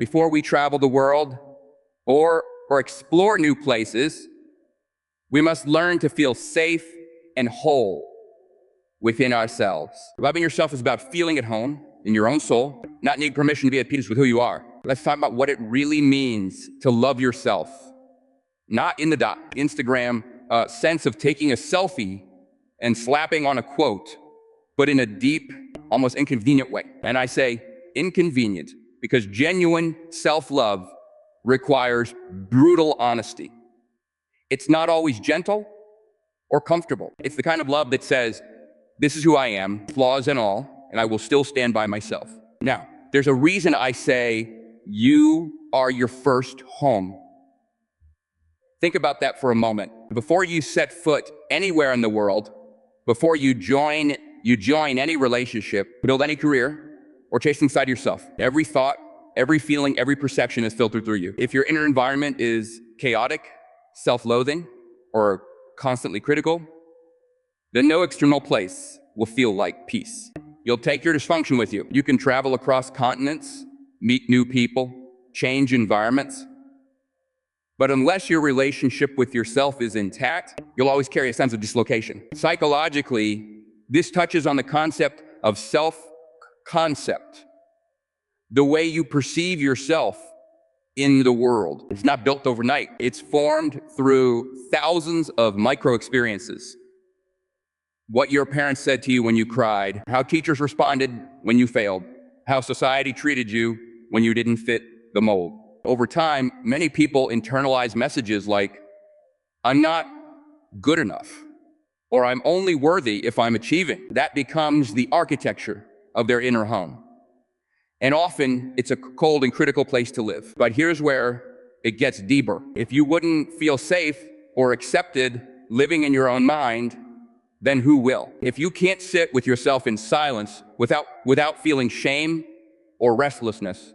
Before we travel the world or explore new places, we must learn to feel safe and whole within ourselves. Loving yourself is about feeling at home in your own soul, not needing permission to be at peace with who you are. Let's talk about what it really means to love yourself. Not in the Instagram sense of taking a selfie and slapping on a quote, but in a deep, almost inconvenient way. And I say inconvenient because genuine self-love requires brutal honesty. It's not always gentle or comfortable. It's the kind of love that says, this is who I am, flaws and all, and I will still stand by myself. Now, there's a reason I say you are your first home. Think about that for a moment. Before you set foot anywhere in the world, before you join any relationship, build any career, or chase inside yourself, every thought, every feeling, every perception is filtered through you. If your inner environment is chaotic, self-loathing, or constantly critical, then no external place will feel like peace. You'll take your dysfunction with you. You can travel across continents, meet new people, change environments. But unless your relationship with yourself is intact, you'll always carry a sense of dislocation. Psychologically, this touches on the concept of self-concept. The way you perceive yourself in the world. It's not built overnight. It's formed through thousands of micro-experiences. What your parents said to you when you cried, how teachers responded when you failed, how society treated you when you didn't fit the mold. Over time, many people internalize messages like, I'm not good enough, or I'm only worthy if I'm achieving. That becomes the architecture of their inner home. And often, it's a cold and critical place to live. But here's where it gets deeper. If you wouldn't feel safe or accepted living in your own mind, then who will? If you can't sit with yourself in silence without feeling shame or restlessness,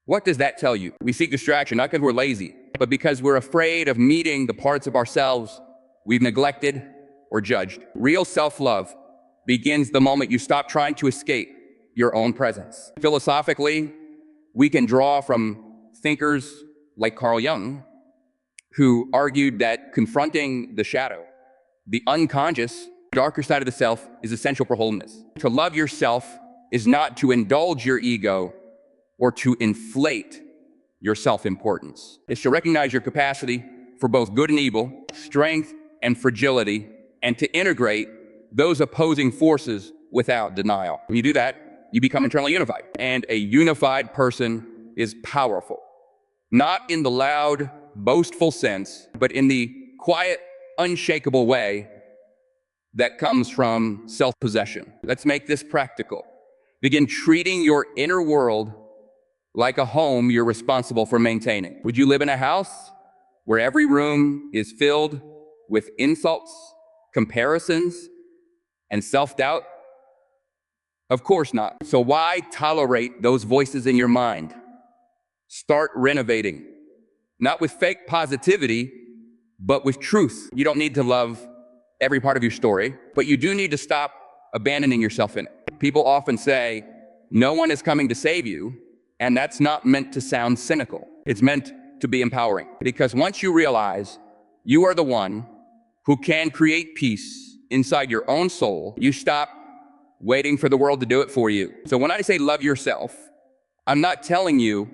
what does that tell you? We seek distraction, not because we're lazy, but because we're afraid of meeting the parts of ourselves we've neglected or judged. Real self-love begins the moment you stop trying to escape your own presence. Philosophically, we can draw from thinkers like Carl Jung, who argued that confronting the shadow, the unconscious, darker side of the self, is essential for wholeness. To love yourself is not to indulge your ego or to inflate your self-importance. It's to recognize your capacity for both good and evil, strength and fragility, and to integrate those opposing forces without denial. When you do that, you become internally unified. And a unified person is powerful. Not in the loud, boastful sense, but in the quiet, unshakable way that comes from self-possession. Let's make this practical. Begin treating your inner world like a home you're responsible for maintaining. Would you live in a house where every room is filled with insults, comparisons, and self-doubt? Of course not. So why tolerate those voices in your mind? Start renovating. Not with fake positivity, but with truth. You don't need to love every part of your story, but you do need to stop abandoning yourself in it. People often say, no one is coming to save you, and that's not meant to sound cynical. It's meant to be empowering. Because once you realize you are the one who can create peace inside your own soul, you stop waiting for the world to do it for you. So when I say love yourself, I'm not telling you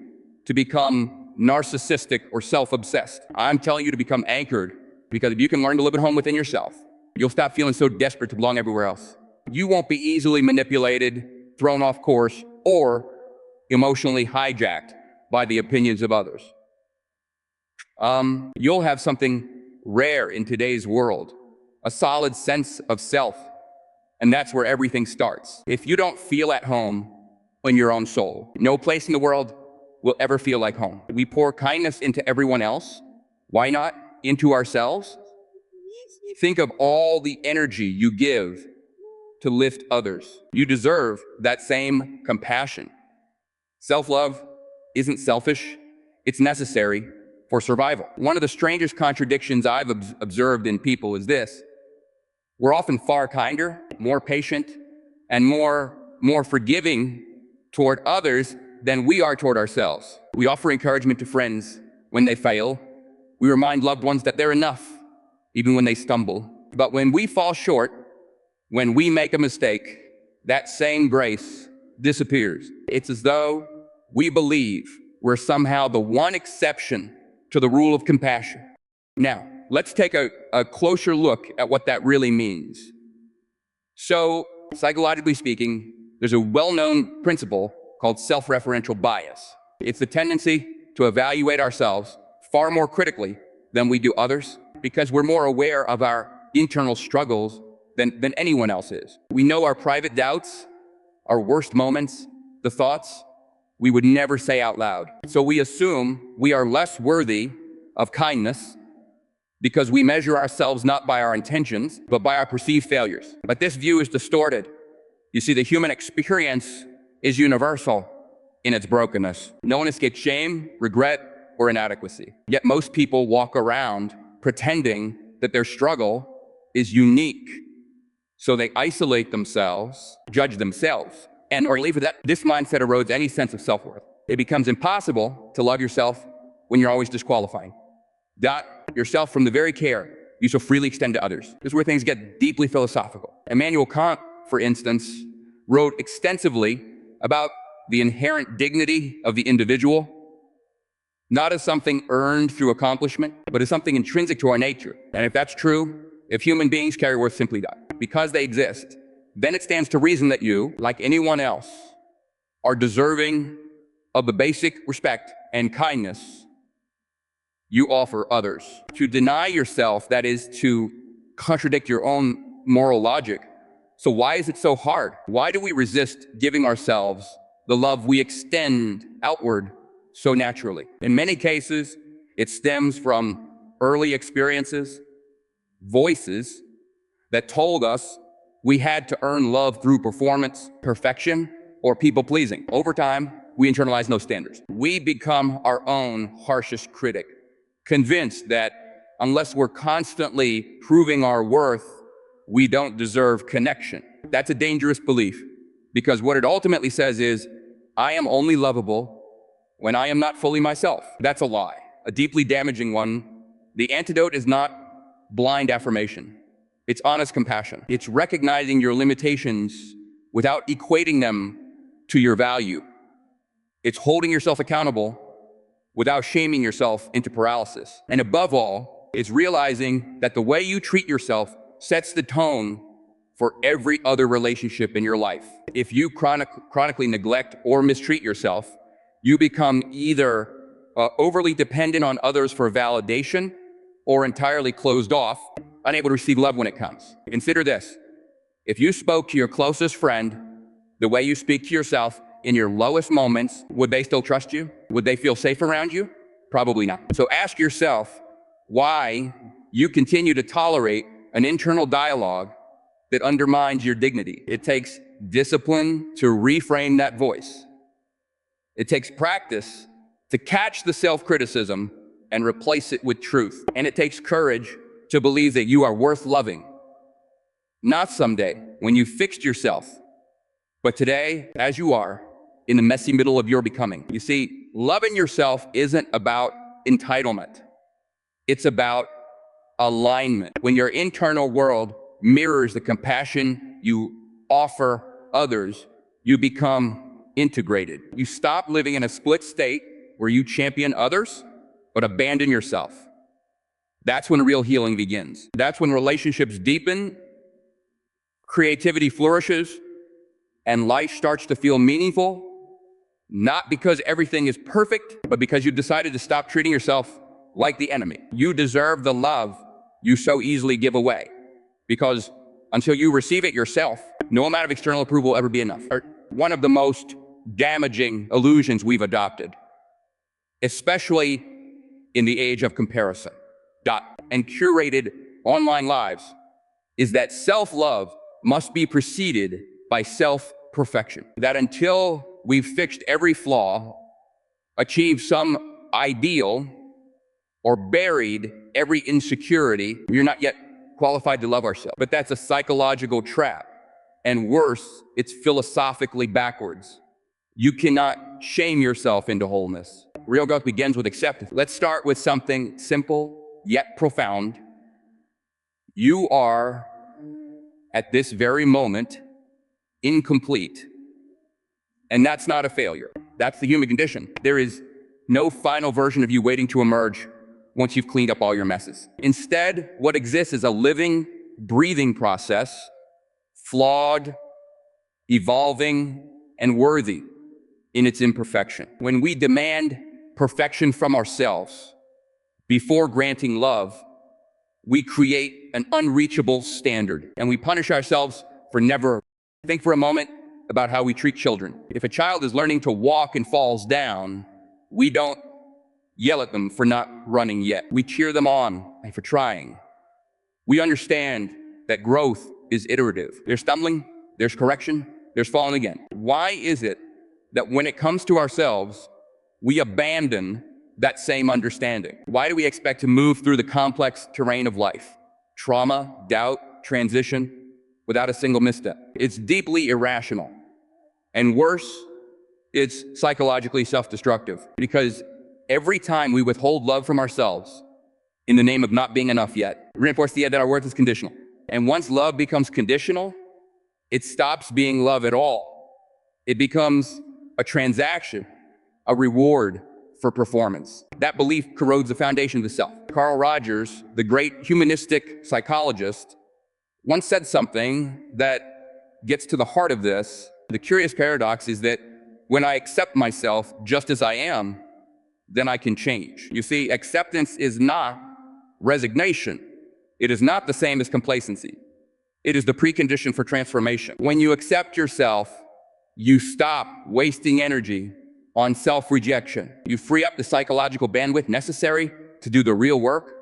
to become narcissistic or self-obsessed. I'm telling you to become anchored, because if you can learn to live at home within yourself, you'll stop feeling so desperate to belong everywhere else. You won't be easily manipulated, thrown off course, or emotionally hijacked by the opinions of others. You'll have something rare in today's world, a solid sense of self, and that's where everything starts. If you don't feel at home in your own soul, no place in the world will ever feel like home. We pour kindness into everyone else. Why not into ourselves? Think of all the energy you give to lift others. You deserve that same compassion. Self-love isn't selfish, it's necessary for survival. One of the strangest contradictions I've observed in people is this: we're often far kinder, more patient, and more forgiving toward others than we are toward ourselves. We offer encouragement to friends when they fail. We remind loved ones that they're enough, even when they stumble. But when we fall short, when we make a mistake, that same grace disappears. It's as though we believe we're somehow the one exception to the rule of compassion. Now, let's take a closer look at what that really means. So, psychologically speaking, there's a well-known principle called self-referential bias. It's the tendency to evaluate ourselves far more critically than we do others because we're more aware of our internal struggles than anyone else is. We know our private doubts, our worst moments, the thoughts we would never say out loud. So we assume we are less worthy of kindness because we measure ourselves not by our intentions, but by our perceived failures. But this view is distorted. You see, the human experience is universal in its brokenness. No one escapes shame, regret, or inadequacy. Yet most people walk around pretending that their struggle is unique. So they isolate themselves, judge themselves, or leave it at that. This mindset erodes any sense of self-worth. It becomes impossible to love yourself when you're always disqualifying. Dot yourself from the very care you so freely extend to others. This is where things get deeply philosophical. Immanuel Kant, for instance, wrote extensively about the inherent dignity of the individual, not as something earned through accomplishment, but as something intrinsic to our nature. And if that's true, if human beings carry worth simply because they exist, then it stands to reason that you, like anyone else, are deserving of the basic respect and kindness you offer others. To deny yourself, that is to contradict your own moral logic. So why is it so hard? Why do we resist giving ourselves the love we extend outward so naturally? In many cases, it stems from early experiences, voices that told us we had to earn love through performance, perfection, or people-pleasing. Over time, we internalize those standards. We become our own harshest critic, convinced that unless we're constantly proving our worth, we don't deserve connection. That's a dangerous belief, because what it ultimately says is, I am only lovable when I am not fully myself. That's a lie, a deeply damaging one. The antidote is not blind affirmation. It's honest compassion. It's recognizing your limitations without equating them to your value. It's holding yourself accountable without shaming yourself into paralysis. And above all, it's realizing that the way you treat yourself sets the tone for every other relationship in your life. If you chronically neglect or mistreat yourself, you become either overly dependent on others for validation or entirely closed off, unable to receive love when it comes. Consider this. If you spoke to your closest friend the way you speak to yourself in your lowest moments, would they still trust you? Would they feel safe around you? Probably not. So ask yourself why you continue to tolerate an internal dialogue that undermines your dignity. It takes discipline to reframe that voice. It takes practice to catch the self-criticism and replace it with truth. And it takes courage to believe that you are worth loving. Not someday, when you fixed yourself, but today, as you are, in the messy middle of your becoming. You see, loving yourself isn't about entitlement. It's about alignment. When your internal world mirrors the compassion you offer others, you become integrated. You stop living in a split state where you champion others, but abandon yourself. That's when real healing begins. That's when relationships deepen, creativity flourishes, and life starts to feel meaningful, not because everything is perfect, but because you've decided to stop treating yourself like the enemy. You deserve the love you so easily give away, because until you receive it yourself, no amount of external approval will ever be enough. One of the most damaging illusions we've adopted, especially in the age of comparison and curated online lives, is that self-love must be preceded by self-perfection. That until we've fixed every flaw, achieved some ideal, or buried every insecurity, we're not yet qualified to love ourselves. But that's a psychological trap. And worse, it's philosophically backwards. You cannot shame yourself into wholeness. Real growth begins with acceptance. Let's start with something simple yet profound. You are, at this very moment, incomplete. And that's not a failure. That's the human condition. There is no final version of you waiting to emerge once you've cleaned up all your messes. Instead, what exists is a living, breathing process, flawed, evolving, and worthy in its imperfection. When we demand perfection from ourselves before granting love, we create an unreachable standard, and we punish ourselves for never. Think for a moment about how we treat children. If a child is learning to walk and falls down, we don't yell at them for not running yet. We cheer them on for trying. We understand that growth is iterative. There's stumbling, there's correction, there's falling again. Why is it that when it comes to ourselves, we abandon that same understanding? Why do we expect to move through the complex terrain of life, trauma, doubt, transition, without a single misstep? It's deeply irrational. And worse, it's psychologically self-destructive, because every time we withhold love from ourselves in the name of not being enough yet, reinforce the idea that our worth is conditional. And once love becomes conditional, it stops being love at all. It becomes a transaction, a reward for performance. That belief corrodes the foundation of the self. Carl Rogers, the great humanistic psychologist, once said something that gets to the heart of this. The curious paradox is that when I accept myself just as I am, then I can change. You see, acceptance is not resignation. It is not the same as complacency. It is the precondition for transformation. When you accept yourself, you stop wasting energy on self-rejection. You free up the psychological bandwidth necessary to do the real work,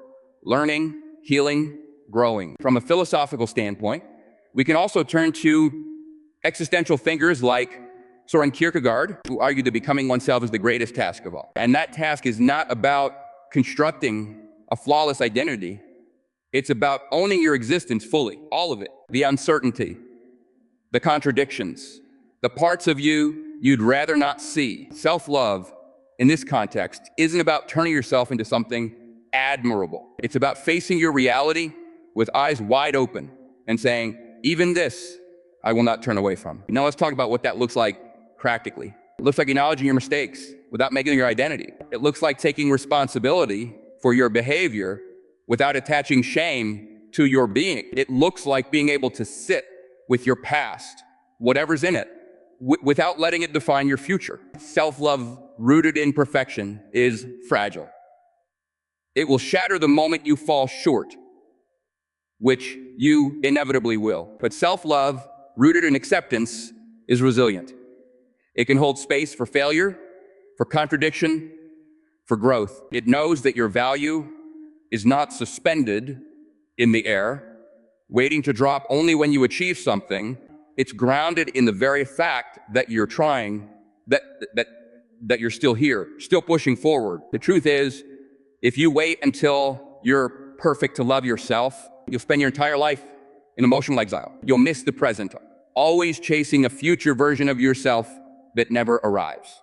learning, healing, growing. From a philosophical standpoint, we can also turn to existential thinkers like Soren Kierkegaard, who argued that becoming oneself is the greatest task of all. And that task is not about constructing a flawless identity. It's about owning your existence fully, all of it. The uncertainty, the contradictions, the parts of you you'd rather not see. Self-love, in this context, isn't about turning yourself into something admirable. It's about facing your reality with eyes wide open and saying, even this, I will not turn away from. Now let's talk about what that looks like practically. It looks like acknowledging your mistakes without making them your identity. It looks like taking responsibility for your behavior without attaching shame to your being. It looks like being able to sit with your past, whatever's in it, without letting it define your future. Self-love rooted in perfection is fragile. It will shatter the moment you fall short, which you inevitably will. But self-love rooted in acceptance is resilient. It can hold space for failure, for contradiction, for growth. It knows that your value is not suspended in the air, waiting to drop only when you achieve something. It's grounded in the very fact that you're trying, that you're still here, still pushing forward. The truth is, if you wait until you're perfect to love yourself, you'll spend your entire life in emotional exile. You'll miss the present, always chasing a future version of yourself that never arrives.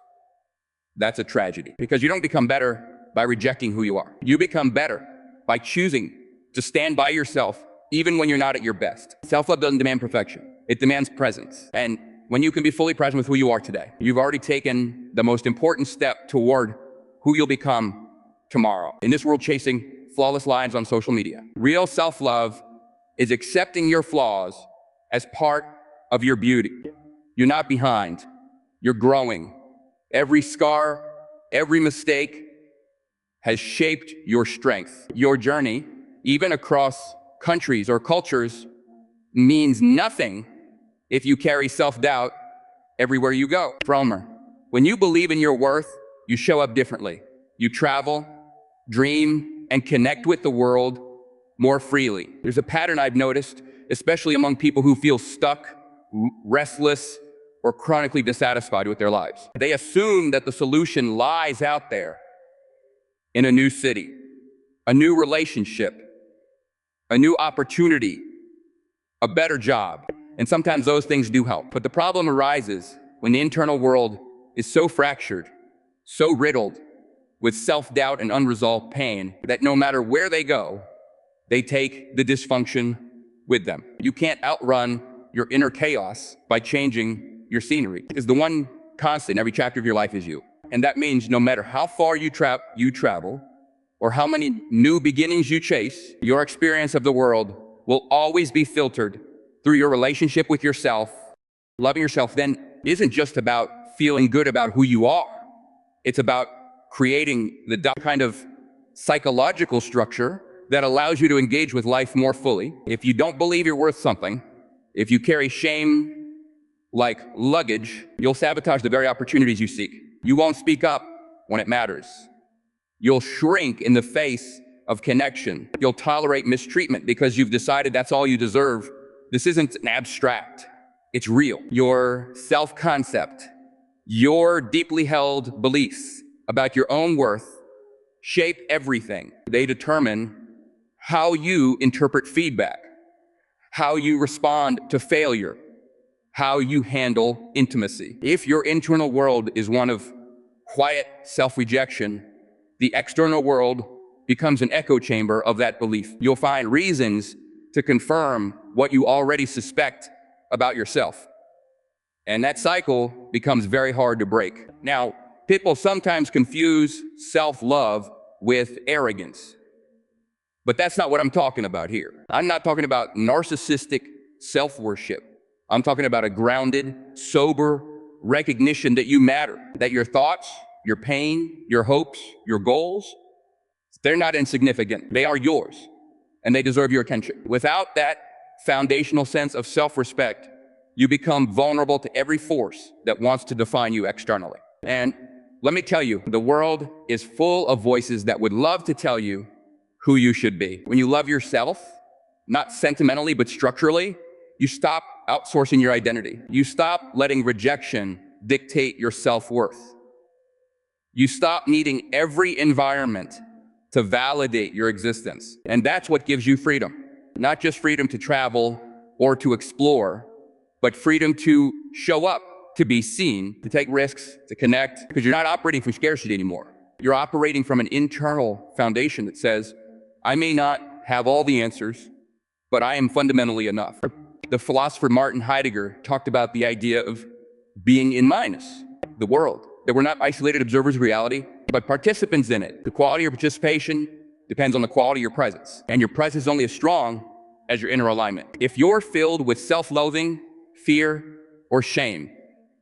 That's a tragedy, because you don't become better by rejecting who you are. You become better by choosing to stand by yourself even when you're not at your best. Self-love doesn't demand perfection. It demands presence. And when you can be fully present with who you are today, you've already taken the most important step toward who you'll become tomorrow. In this world chasing flawless lives on social media, real self-love is accepting your flaws as part of your beauty. You're not behind. You're growing. Every scar, every mistake has shaped your strength. Your journey, even across countries or cultures, means nothing if you carry self-doubt everywhere you go. Fromer, when you believe in your worth, you show up differently. You travel, dream, and connect with the world more freely. There's a pattern I've noticed, especially among people who feel stuck, restless, or chronically dissatisfied with their lives. They assume that the solution lies out there in a new city, a new relationship, a new opportunity, a better job. And sometimes those things do help. But the problem arises when the internal world is so fractured, so riddled with self-doubt and unresolved pain that no matter where they go, they take the dysfunction with them. You can't outrun your inner chaos by changing your scenery, because the one constant in every chapter of your life is you. And that means no matter how far you travel, or how many new beginnings you chase, your experience of the world will always be filtered through your relationship with yourself. Loving yourself then isn't just about feeling good about who you are. It's about creating the kind of psychological structure that allows you to engage with life more fully. If you don't believe you're worth something, if you carry shame like luggage, you'll sabotage the very opportunities you seek. You won't speak up when it matters. You'll shrink in the face of connection. You'll tolerate mistreatment because you've decided that's all you deserve. This isn't an abstract, it's real. Your self-concept, your deeply held beliefs about your own worth shape everything. They determine how you interpret feedback, how you respond to failure, how you handle intimacy. If your internal world is one of quiet self-rejection, the external world becomes an echo chamber of that belief. You'll find reasons to confirm what you already suspect about yourself. And that cycle becomes very hard to break. Now, people sometimes confuse self-love with arrogance. But that's not what I'm talking about here. I'm not talking about narcissistic self-worship. I'm talking about a grounded, sober recognition that you matter, that your thoughts, your pain, your hopes, your goals, they're not insignificant. They are yours, and they deserve your attention. Without that foundational sense of self-respect, you become vulnerable to every force that wants to define you externally. And let me tell you, the world is full of voices that would love to tell you who you should be. When you love yourself, not sentimentally, but structurally, you stop outsourcing your identity. You stop letting rejection dictate your self-worth. You stop needing every environment to validate your existence. And that's what gives you freedom. Not just freedom to travel or to explore, but freedom to show up, to be seen, to take risks, to connect, because you're not operating from scarcity anymore. You're operating from an internal foundation that says, I may not have all the answers, but I am fundamentally enough. The philosopher Martin Heidegger talked about the idea of being in minus, the world, that we're not isolated observers of reality, but participants in it. The quality of your participation depends on the quality of your presence, and your presence is only as strong as your inner alignment. If you're filled with self-loathing, fear, or shame,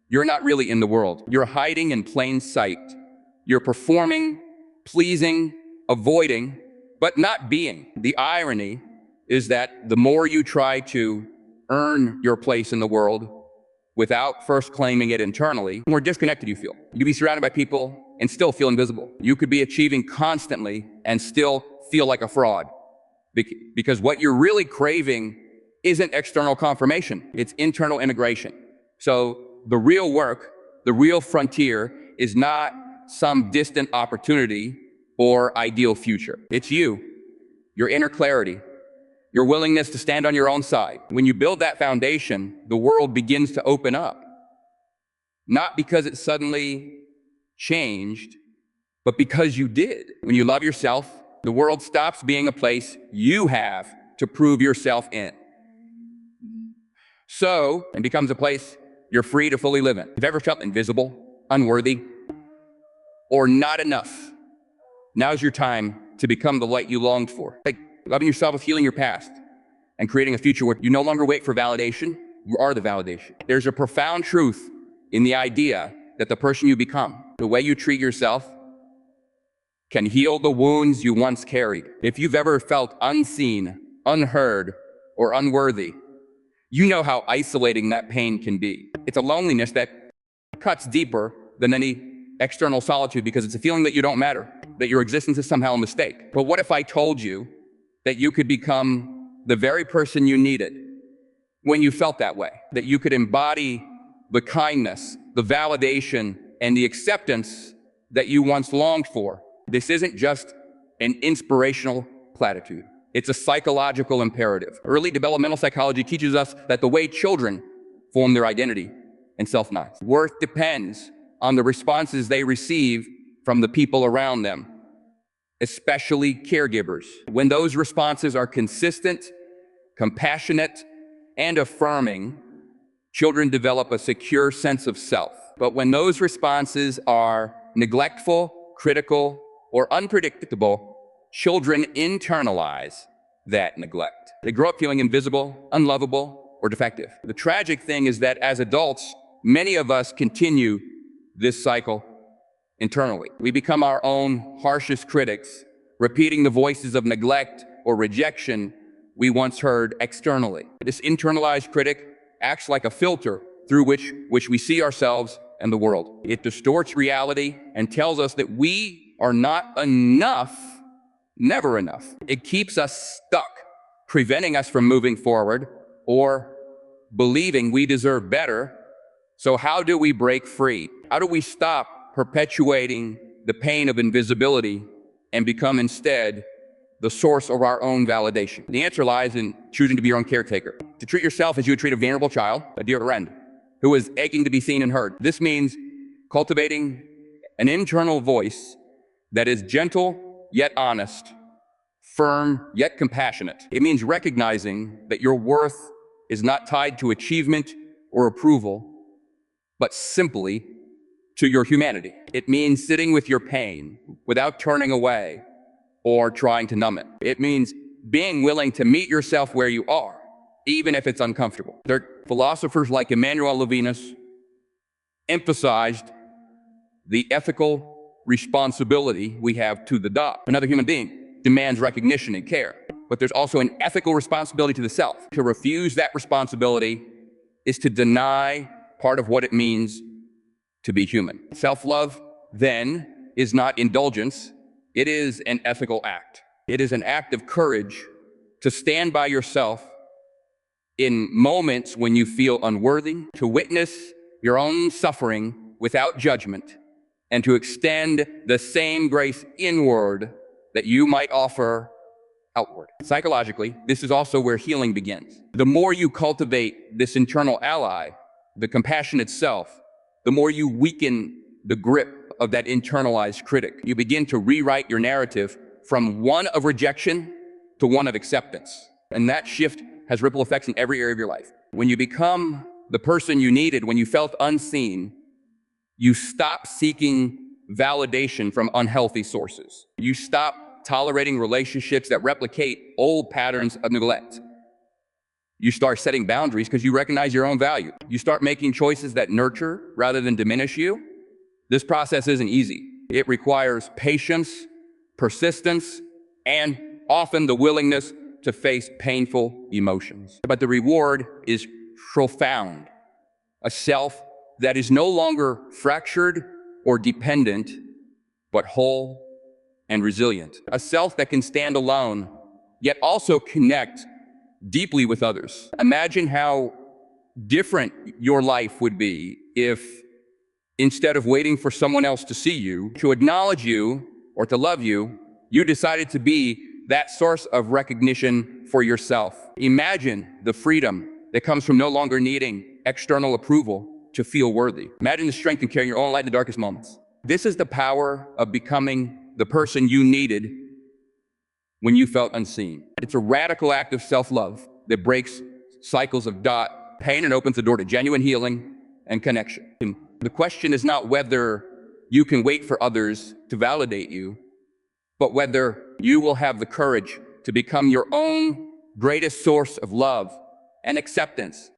you're not really in the world. You're hiding in plain sight. You're performing, pleasing, avoiding, but not being. The irony is that the more you try to earn your place in the world without first claiming it internally, the more disconnected you feel. You could be surrounded by people and still feel invisible. You could be achieving constantly and still feel like a fraud. Because what you're really craving isn't external confirmation, it's internal integration. So the real work, the real frontier is not some distant opportunity or ideal future. It's you, your inner clarity, your willingness to stand on your own side. When you build that foundation, the world begins to open up. Not because it suddenly changed, but because you did. When you love yourself, the world stops being a place you have to prove yourself in. So, it becomes a place you're free to fully live in. If you've ever felt invisible, unworthy, or not enough, now's your time to become the light you longed for. Like loving yourself with healing your past and creating a future where you no longer wait for validation, you are the validation. There's a profound truth in the idea that the person you become, the way you treat yourself, can heal the wounds you once carried. If you've ever felt unseen, unheard, or unworthy, you know how isolating that pain can be. It's a loneliness that cuts deeper than any external solitude because it's a feeling that you don't matter, that your existence is somehow a mistake. But what if I told you that you could become the very person you needed when you felt that way? That you could embody the kindness, the validation, and the acceptance that you once longed for. This isn't just an inspirational platitude. It's a psychological imperative. Early developmental psychology teaches us that the way children form their identity and self-knowledge. Worth depends on the responses they receive from the people around them, especially caregivers. When those responses are consistent, compassionate, and affirming, children develop a secure sense of self. But when those responses are neglectful, critical, or unpredictable, children internalize that neglect. They grow up feeling invisible, unlovable, or defective. The tragic thing is that as adults, many of us continue this cycle internally. We become our own harshest critics, repeating the voices of neglect or rejection we once heard externally. This internalized critic acts like a filter through which we see ourselves and the world. It distorts reality and tells us that we are not enough, never enough. It keeps us stuck, preventing us from moving forward or believing we deserve better. So how do we break free? How do we stop perpetuating the pain of invisibility and become instead the source of our own validation? The answer lies in choosing to be your own caretaker. To treat yourself as you would treat a vulnerable child, a dear friend, who is aching to be seen and heard. This means cultivating an internal voice that is gentle yet honest, firm yet compassionate. It means recognizing that your worth is not tied to achievement or approval, but simply to your humanity. It means sitting with your pain without turning away or trying to numb it. It means being willing to meet yourself where you are, even if it's uncomfortable. Philosophers like Emmanuel Levinas emphasized the ethical responsibility we have to the dog. Another human being demands recognition and care, but there's also an ethical responsibility to the self. To refuse that responsibility is to deny part of what it means to be human. Self-love, then, is not indulgence. It is an ethical act. It is an act of courage to stand by yourself in moments when you feel unworthy, to witness your own suffering without judgment, and to extend the same grace inward that you might offer outward. Psychologically, this is also where healing begins. The more you cultivate this internal ally, the compassionate self, the more you weaken the grip of that internalized critic. You begin to rewrite your narrative from one of rejection to one of acceptance. And that shift has ripple effects in every area of your life. When you become the person you needed, when you felt unseen, you stop seeking validation from unhealthy sources. You stop tolerating relationships that replicate old patterns of neglect. You start setting boundaries because you recognize your own value. You start making choices that nurture rather than diminish you. This process isn't easy. It requires patience, persistence, and often the willingness to face painful emotions. But the reward is profound. A self that is no longer fractured or dependent, but whole and resilient. A self that can stand alone, yet also connect deeply with others. Imagine how different your life would be if, instead of waiting for someone else to see you, to acknowledge you, or to love you, you decided to be that source of recognition for yourself. Imagine the freedom that comes from no longer needing external approval to feel worthy. Imagine the strength in carrying your own light in the darkest moments. This is the power of becoming the person you needed when you felt unseen. It's a radical act of self-love that breaks cycles of pain and opens the door to genuine healing and connection. And the question is not whether you can wait for others to validate you, but whether you will have the courage to become your own greatest source of love and acceptance.